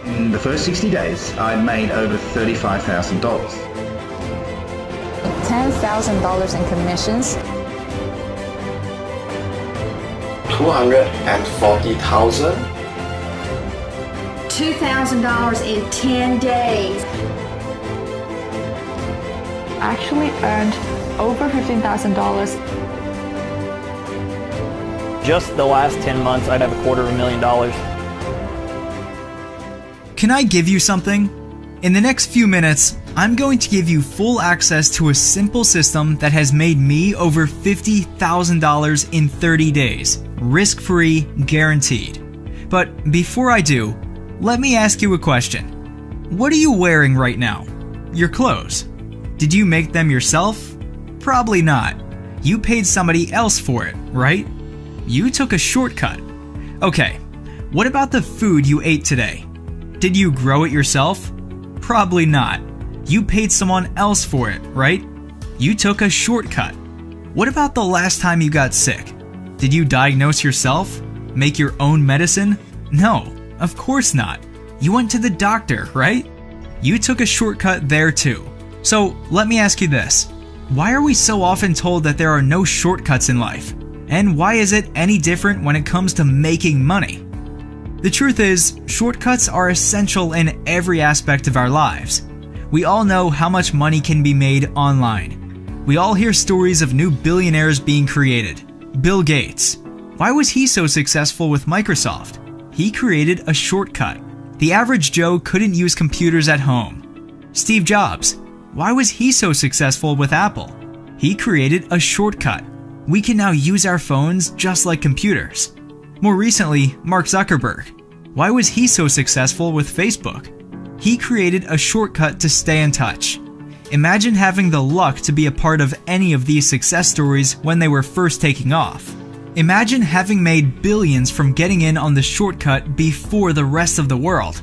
In the first 60 days, I made over $35,000. $10,000 in commissions. $240,000. $2,000 in 10 days. Actually earned over $15,000. Just the last 10 months, I'd have $250,000. Can I give you something? In the next few minutes, I'm going to give you full access to a simple system that has made me over $50,000 in 30 days, risk-free, guaranteed. But before I do, let me ask you a question. What are you wearing right now? Your clothes. Did you make them yourself? Probably not. You paid somebody else for it, right? You took a shortcut. Okay, what about the food you ate today? Did you grow it yourself? Probably not. You paid someone else for it, right? You took a shortcut. What about the last time you got sick? Did you diagnose yourself? Make your own medicine? No, of course not. You went to the doctor, right? You took a shortcut there too. So let me ask you this. Why are we so often told that there are no shortcuts in life? And why is it any different when it comes to making money? The truth is, shortcuts are essential in every aspect of our lives. We all know how much money can be made online. We all hear stories of new billionaires being created. Bill Gates. Why was he so successful with Microsoft? He created a shortcut. The average Joe couldn't use computers at home. Steve Jobs. Why was he so successful with Apple? He created a shortcut. We can now use our phones just like computers. More recently, Mark Zuckerberg. Why was he so successful with Facebook? He created a shortcut to stay in touch. Imagine having the luck to be a part of any of these success stories when they were first taking off. Imagine having made billions from getting in on the shortcut before the rest of the world.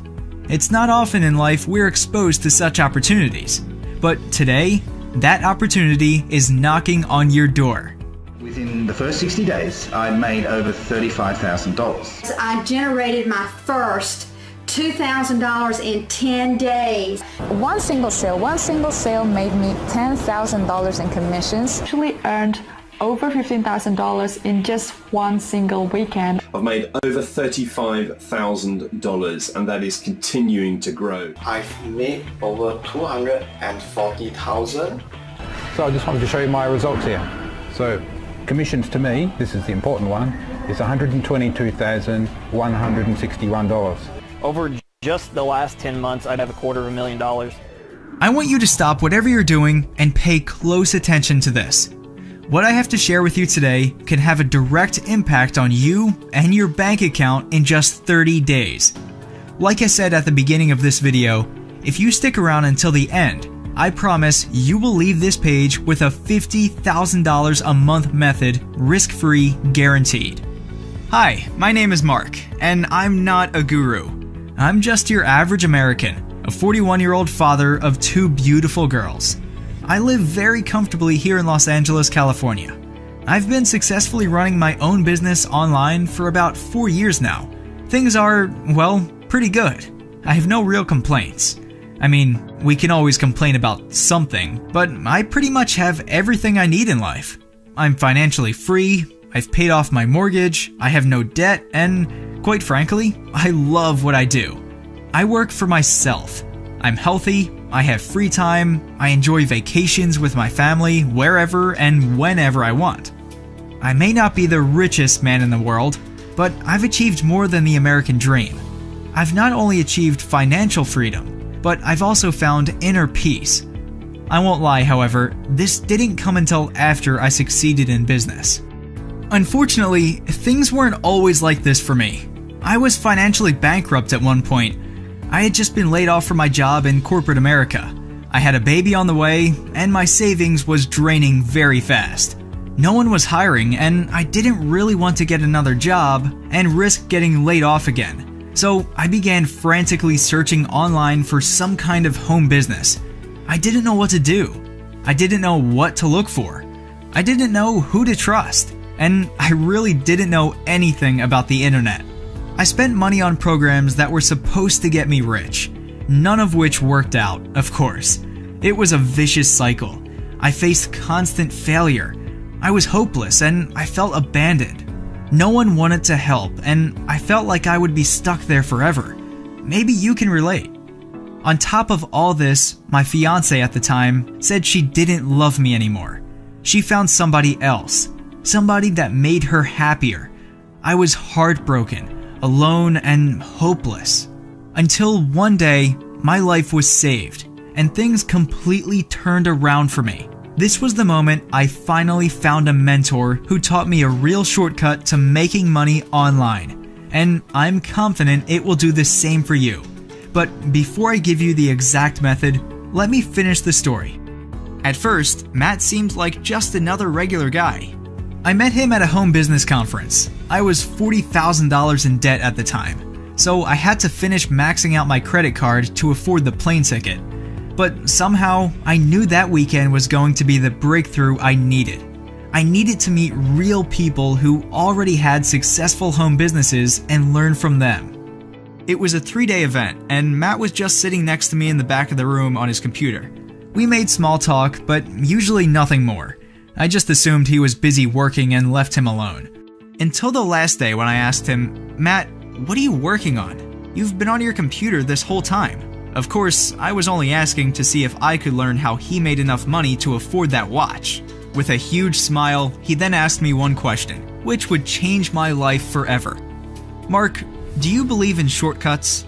It's not often in life we're exposed to such opportunities. But today, that opportunity is knocking on your door. Within the first 60 days, I made over $35,000. I generated my first $2,000 in 10 days. One single sale made me $10,000 in commissions. Actually earned over $15,000 in just one single weekend. I've made over $35,000 and that is continuing to grow. I've made over $240,000. So I just wanted to show you my results here. So commissions to me, this is the important one, is $122,161. Over just the last 10 months, I'd have $250,000. I want you to stop whatever you're doing and pay close attention to this. What I have to share with you today can have a direct impact on you and your bank account in just 30 days. Like I said at the beginning of this video, if you stick around until the end, I promise you will leave this page with a $50,000 a month method, risk-free, guaranteed. Hi, my name is Mark, and I'm not a guru. I'm just your average American, a 41-year-old father of 2 beautiful girls. I live very comfortably here in Los Angeles, California. I've been successfully running my own business online for about 4 years now. Things are, well, pretty good. I have no real complaints. I mean, we can always complain about something, but I pretty much have everything I need in life. I'm financially free, I've paid off my mortgage, I have no debt, and quite frankly, I love what I do. I work for myself. I'm healthy, I have free time, I enjoy vacations with my family wherever and whenever I want. I may not be the richest man in the world, but I've achieved more than the American dream. I've not only achieved financial freedom, but I've also found inner peace. I won't lie, however, this didn't come until after I succeeded in business. Unfortunately, things weren't always like this for me. I was financially bankrupt at one point. I had just been laid off from my job in corporate America. I had a baby on the way, and my savings was draining very fast. No one was hiring, and I didn't really want to get another job and risk getting laid off again. So I began frantically searching online for some kind of home business. I didn't know what to do. I didn't know what to look for. I didn't know who to trust. And I really didn't know anything about the internet. I spent money on programs that were supposed to get me rich, none of which worked out, of course. It was a vicious cycle. I faced constant failure. I was hopeless and I felt abandoned. No one wanted to help, and I felt like I would be stuck there forever. Maybe you can relate. On top of all this, my fiance at the time said she didn't love me anymore. She found somebody else, somebody that made her happier. I was heartbroken, alone, and hopeless. Until one day, my life was saved, and things completely turned around for me. This was the moment I finally found a mentor who taught me a real shortcut to making money online, and I'm confident it will do the same for you. But before I give you the exact method, let me finish the story. At first, Matt seemed like just another regular guy. I met him at a home business conference. I was $40,000 in debt at the time, so I had to finish maxing out my credit card to afford the plane ticket. But somehow, I knew that weekend was going to be the breakthrough I needed. I needed to meet real people who already had successful home businesses and learn from them. It was a 3-day event, and Matt was just sitting next to me in the back of the room on his computer. We made small talk, but usually nothing more. I just assumed he was busy working and left him alone. Until the last day when I asked him, "Matt, what are you working on? You've been on your computer this whole time." Of course, I was only asking to see if I could learn how he made enough money to afford that watch. With a huge smile, he then asked me one question, which would change my life forever. "Mark, do you believe in shortcuts?"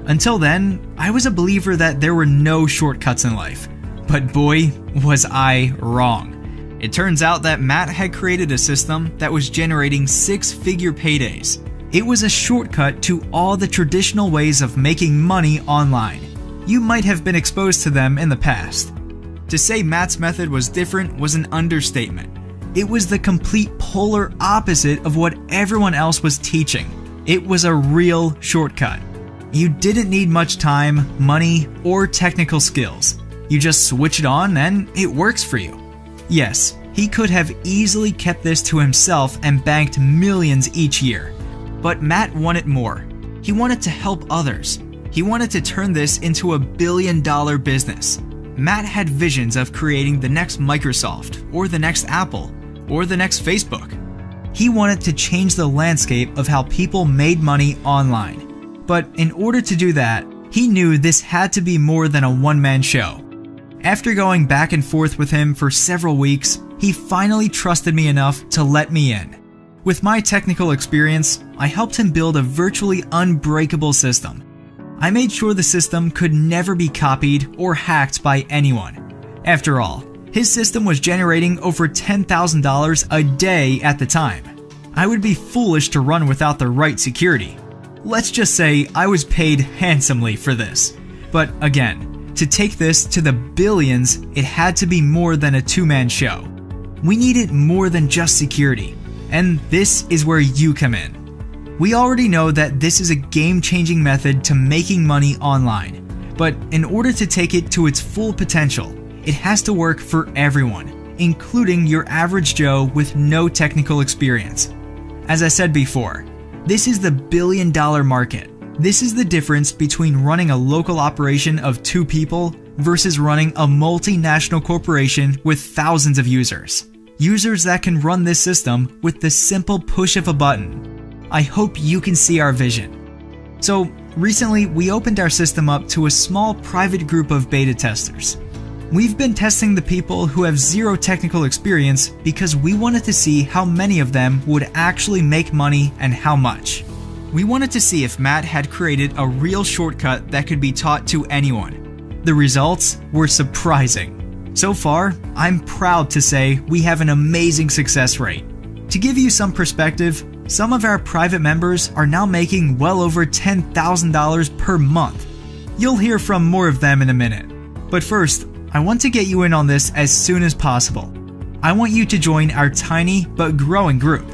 Until then, I was a believer that there were no shortcuts in life. But boy, was I wrong. It turns out that Matt had created a system that was generating 6-figure paydays. It was a shortcut to all the traditional ways of making money online. You might have been exposed to them in the past. To say Matt's method was different was an understatement. It was the complete polar opposite of what everyone else was teaching. It was a real shortcut. You didn't need much time, money, or technical skills. You just switch it on and it works for you. Yes, he could have easily kept this to himself and banked millions each year. But Matt wanted more. He wanted to help others. He wanted to turn this into a billion-dollar business. Matt had visions of creating the next Microsoft, or the next Apple, or the next Facebook. He wanted to change the landscape of how people made money online. But in order to do that, he knew this had to be more than a one-man show. After going back and forth with him for several weeks, he finally trusted me enough to let me in. With my technical experience, I helped him build a virtually unbreakable system. I made sure the system could never be copied or hacked by anyone. After all, his system was generating over $10,000 a day at the time. I would be foolish to run without the right security. Let's just say I was paid handsomely for this. But again, to take this to the billions, it had to be more than a two-man show. We needed more than just security. And this is where you come in. We already know that this is a game-changing method to making money online. But in order to take it to its full potential, it has to work for everyone, including your average Joe with no technical experience. As I said before, this is the billion-dollar market. This is the difference between running a local operation of 2 people versus running a multinational corporation with thousands of users. Users that can run this system with the simple push of a button. I hope you can see our vision. So recently, we opened our system up to a small private group of beta testers. We've been testing the people who have zero technical experience because we wanted to see how many of them would actually make money and how much. We wanted to see if Matt had created a real shortcut that could be taught to anyone. The results were surprising. So far, I'm proud to say we have an amazing success rate. To give you some perspective, some of our private members are now making well over $10,000 per month. You'll hear from more of them in a minute. But first, I want to get you in on this as soon as possible. I want you to join our tiny but growing group.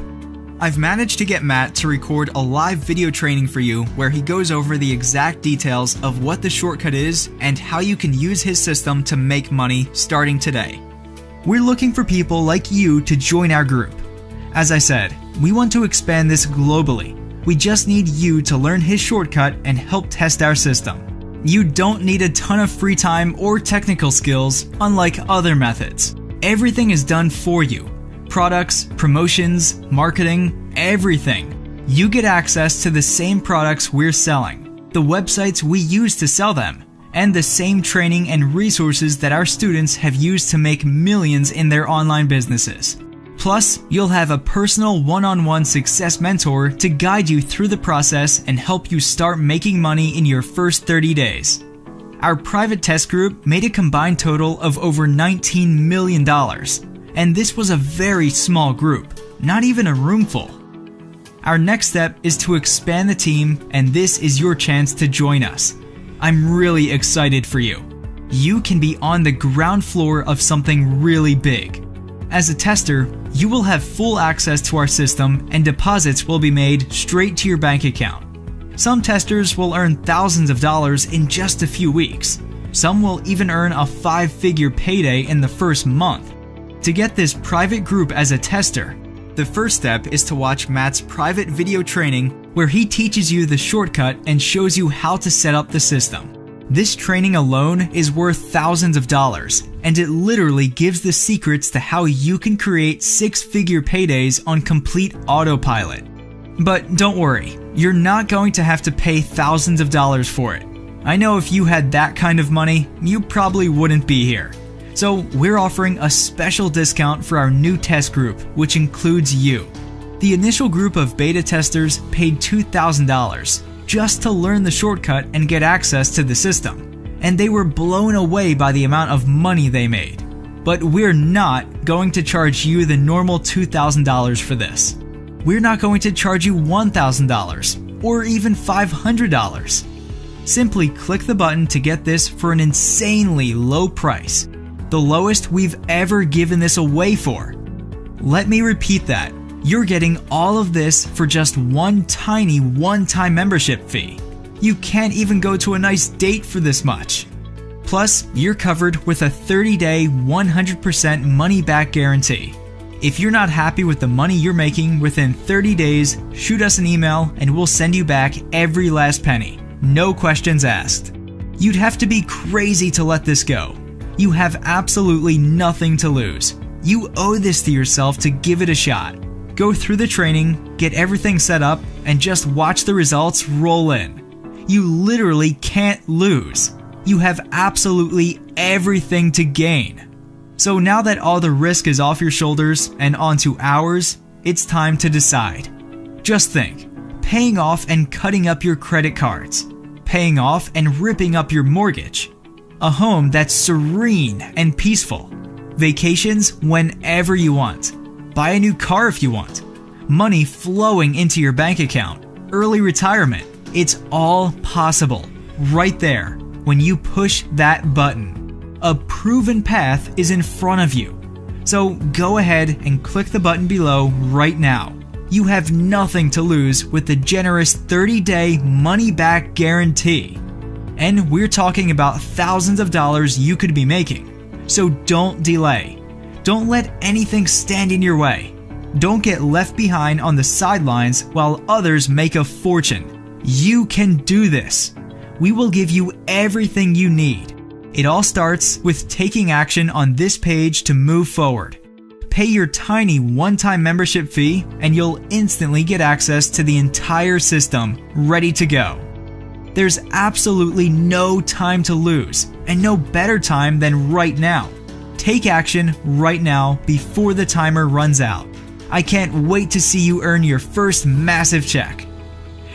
I've managed to get Matt to record a live video training for you where he goes over the exact details of what the shortcut is and how you can use his system to make money starting today. We're looking for people like you to join our group. As I said, we want to expand this globally. We just need you to learn his shortcut and help test our system. You don't need a ton of free time or technical skills, unlike other methods. Everything is done for you. Products, promotions, marketing, everything. You get access to the same products we're selling, the websites we use to sell them, and the same training and resources that our students have used to make millions in their online businesses. Plus, you'll have a personal one-on-one success mentor to guide you through the process and help you start making money in your first 30 days. Our private test group made a combined total of over $19 million, and this was a very small group, not even a room full. Our next step is to expand the team, and this is your chance to join us. I'm really excited for you. You can be on the ground floor of something really big. As a tester, you will have full access to our system and deposits will be made straight to your bank account. Some testers will earn thousands of dollars in just a few weeks. Some will even earn a 5-figure payday in the first month. To get this private group as a tester, the first step is to watch Matt's private video training where he teaches you the shortcut and shows you how to set up the system. This training alone is worth thousands of dollars, and it literally gives the secrets to how you can create 6-figure paydays on complete autopilot. But don't worry, you're not going to have to pay thousands of dollars for it. I know if you had that kind of money, you probably wouldn't be here. So we're offering a special discount for our new test group, which includes you. The initial group of beta testers paid $2,000 just to learn the shortcut and get access to the system, and they were blown away by the amount of money they made. But we're not going to charge you the normal $2,000 for this. We're not going to charge you $1,000 or even $500. Simply click the button to get this for an insanely low price, the lowest we've ever given this away for. Let me repeat that. You're getting all of this for just one tiny one-time membership fee. You can't even go to a nice date for this much. Plus, you're covered with a 30-day, 100% money-back guarantee. If you're not happy with the money you're making within 30 days, shoot us an email and we'll send you back every last penny. No questions asked. You'd have to be crazy to let this go. You have absolutely nothing to lose. You owe this to yourself to give it a shot. Go through the training, get everything set up, and just watch the results roll in. You literally can't lose. You have absolutely everything to gain. So now that all the risk is off your shoulders and onto ours, it's time to decide. Just think, paying off and cutting up your credit cards, paying off and ripping up your mortgage, a home that's serene and peaceful, vacations whenever you want, buy a new car if you want, money flowing into your bank account, early retirement. It's all possible right there when you push that button. A proven path is in front of you. So go ahead and click the button below right now. You have nothing to lose with the generous 30-day money-back guarantee. And we're talking about thousands of dollars you could be making. So don't delay. Don't let anything stand in your way. Don't get left behind on the sidelines while others make a fortune. You can do this. We will give you everything you need. It all starts with taking action on this page to move forward. Pay your tiny one-time membership fee and you'll instantly get access to the entire system ready to go. There's absolutely no time to lose, and no better time than right now. Take action right now before the timer runs out. I can't wait to see you earn your first massive check.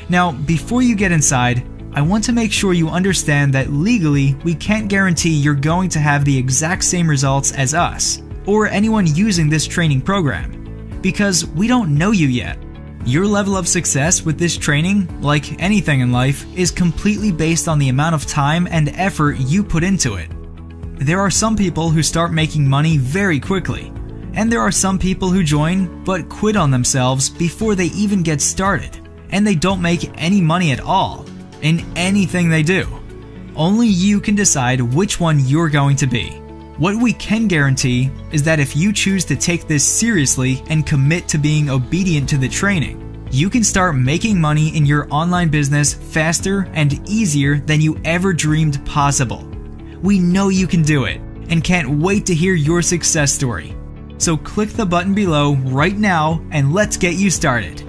Now, before you get inside, I want to make sure you understand that legally we can't guarantee you're going to have the exact same results as us, or anyone using this training program, because we don't know you yet. Your level of success with this training, like anything in life, is completely based on the amount of time and effort you put into it. There are some people who start making money very quickly, and there are some people who join but quit on themselves before they even get started, and they don't make any money at all in anything they do. Only you can decide which one you're going to be. What we can guarantee is that if you choose to take this seriously and commit to being obedient to the training, you can start making money in your online business faster and easier than you ever dreamed possible. We know you can do it and can't wait to hear your success story. So click the button below right now and let's get you started.